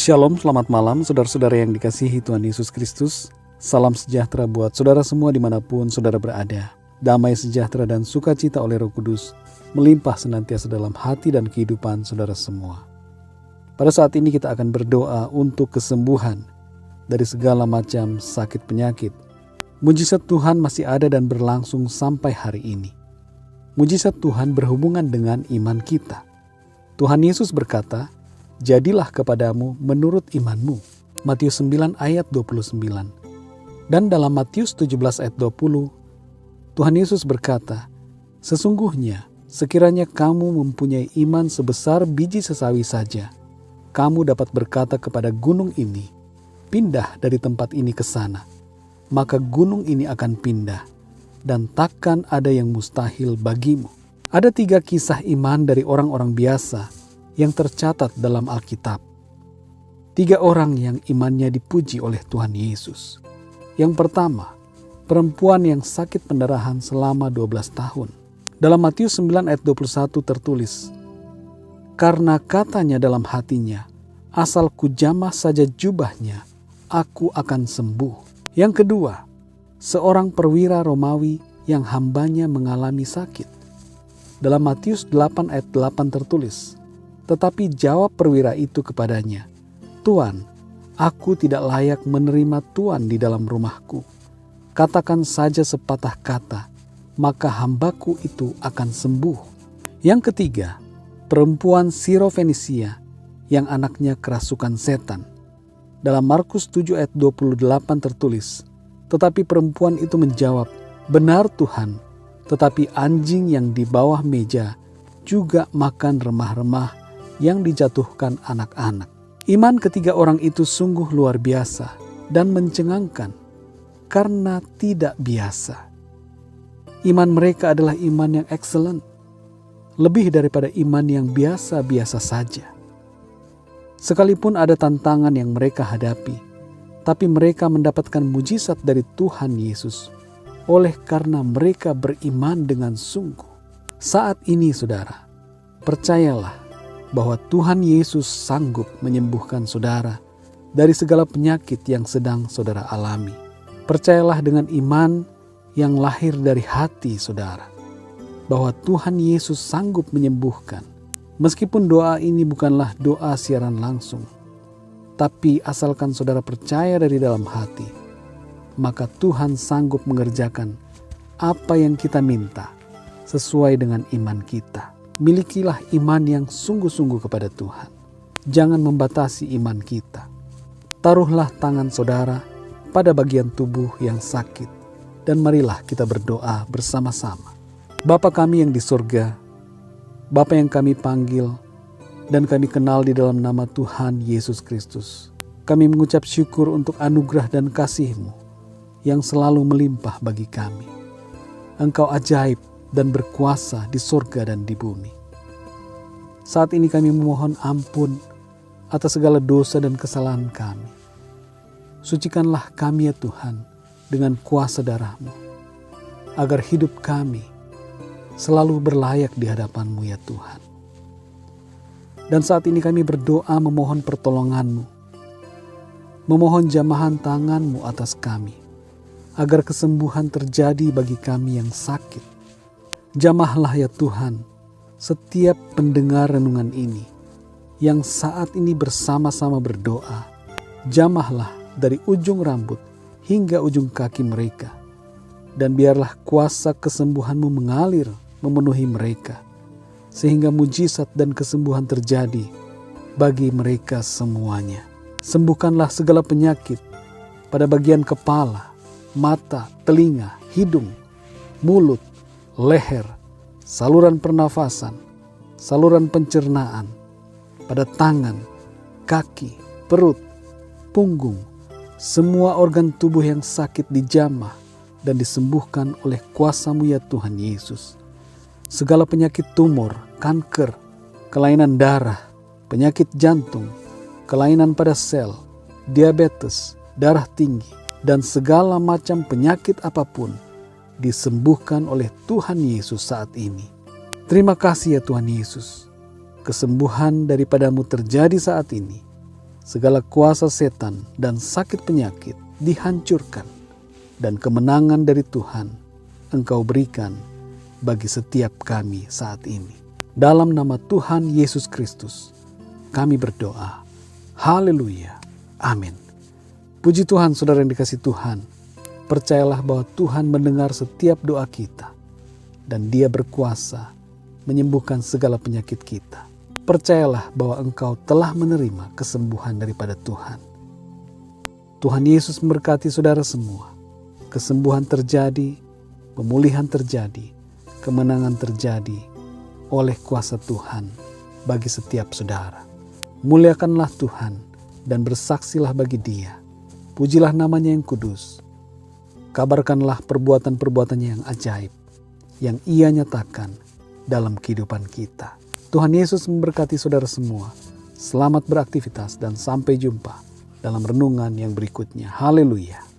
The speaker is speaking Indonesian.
Shalom, selamat malam saudara-saudara yang dikasihi Tuhan Yesus Kristus. Salam sejahtera buat saudara semua dimanapun saudara berada. Damai sejahtera dan sukacita oleh Roh Kudus melimpah senantiasa dalam hati dan kehidupan saudara semua. Pada saat ini kita akan berdoa untuk kesembuhan dari segala macam sakit penyakit. Mujizat Tuhan masih ada dan berlangsung sampai hari ini. Mujizat Tuhan berhubungan dengan iman kita. Tuhan Yesus berkata, "Jadilah kepadamu menurut imanmu." Matius 9 ayat 29. Dan dalam Matius 17 ayat 20, Tuhan Yesus berkata, "Sesungguhnya sekiranya kamu mempunyai iman sebesar biji sesawi saja, kamu dapat berkata kepada gunung ini, pindah dari tempat ini ke sana, maka gunung ini akan pindah, dan takkan ada yang mustahil bagimu." Ada 3 kisah iman dari orang-orang biasa yang tercatat dalam Alkitab. 3 orang yang imannya dipuji oleh Tuhan Yesus. Yang pertama, perempuan yang sakit pendarahan selama 12 tahun. Dalam Matius 9 ayat 21 tertulis, "Karena katanya dalam hatinya, asal kujamah saja jubahnya, aku akan sembuh." Yang kedua, seorang perwira Romawi yang hambanya mengalami sakit. Dalam Matius 8 ayat 8 tertulis, "Tetapi jawab perwira itu kepadanya, 'Tuan, aku tidak layak menerima Tuan di dalam rumahku. Katakan saja sepatah kata, maka hambaku itu akan sembuh.'" Yang ketiga, perempuan Sirofenisia yang anaknya kerasukan setan. Dalam Markus 7 ayat 28 tertulis, "Tetapi perempuan itu menjawab, 'Benar Tuhan, tetapi anjing yang di bawah meja juga makan remah-remah yang dijatuhkan anak-anak.'" Iman ketiga orang itu sungguh luar biasa dan mencengangkan karena tidak biasa. Iman mereka adalah iman yang excellent, lebih daripada iman yang biasa-biasa saja. Sekalipun ada tantangan yang mereka hadapi, tapi mereka mendapatkan mujizat dari Tuhan Yesus oleh karena mereka beriman dengan sungguh. Saat ini saudara, percayalah bahwa Tuhan Yesus sanggup menyembuhkan saudara dari segala penyakit yang sedang saudara alami. Percayalah dengan iman yang lahir dari hati saudara, bahwa Tuhan Yesus sanggup menyembuhkan. Meskipun doa ini bukanlah doa siaran langsung, tapi asalkan saudara percaya dari dalam hati, maka Tuhan sanggup mengerjakan apa yang kita minta sesuai dengan iman kita. Milikilah iman yang sungguh-sungguh kepada Tuhan. Jangan membatasi iman kita. Taruhlah tangan saudara pada bagian tubuh yang sakit, dan marilah kita berdoa bersama-sama. Bapa kami yang di surga, Bapa yang kami panggil dan kami kenal di dalam nama Tuhan Yesus Kristus, kami mengucap syukur untuk anugerah dan kasih-Mu yang selalu melimpah bagi kami. Engkau ajaib dan berkuasa di surga dan di bumi. Saat ini kami memohon ampun atas segala dosa dan kesalahan kami. Sucikanlah kami ya Tuhan dengan kuasa darah-Mu, agar hidup kami selalu berlayak di hadapan-Mu ya Tuhan. Dan saat ini kami berdoa memohon pertolongan-Mu, memohon jamahan tangan-Mu atas kami, agar kesembuhan terjadi bagi kami yang sakit. Jamahlah ya Tuhan setiap pendengar renungan ini yang saat ini bersama-sama berdoa. Jamahlah dari ujung rambut hingga ujung kaki mereka. Dan biarlah kuasa kesembuhan-Mu mengalir memenuhi mereka, sehingga mujizat dan kesembuhan terjadi bagi mereka semuanya. Sembuhkanlah segala penyakit pada bagian kepala, mata, telinga, hidung, mulut, leher, saluran pernafasan, saluran pencernaan, pada tangan, kaki, perut, punggung, semua organ tubuh yang sakit dijamah dan disembuhkan oleh kuasa-Mu ya Tuhan Yesus. Segala penyakit tumor, kanker, kelainan darah, penyakit jantung, kelainan pada sel, diabetes, darah tinggi, dan segala macam penyakit apapun disembuhkan oleh Tuhan Yesus saat ini. Terima kasih ya Tuhan Yesus. Kesembuhan daripada-Mu terjadi saat ini, Segala kuasa setan dan sakit penyakit dihancurkan, dan kemenangan dari Tuhan Engkau berikan bagi setiap kami saat ini. Dalam nama Tuhan Yesus Kristus, kami berdoa. Haleluya. Amin. Puji Tuhan, saudara yang dikasihi Tuhan. Percayalah bahwa Tuhan mendengar setiap doa kita, dan Dia berkuasa menyembuhkan segala penyakit kita. Percayalah bahwa engkau telah menerima kesembuhan daripada Tuhan. Tuhan Yesus memberkati saudara semua. Kesembuhan terjadi, pemulihan terjadi, kemenangan terjadi oleh kuasa Tuhan bagi setiap saudara. Muliakanlah Tuhan dan bersaksilah bagi Dia. Pujilah namanya yang kudus. Kabarkanlah perbuatan-perbuatannya yang ajaib yang Ia nyatakan dalam kehidupan kita. Tuhan Yesus memberkati saudara semua. Selamat beraktivitas dan sampai jumpa dalam renungan yang berikutnya. Haleluya.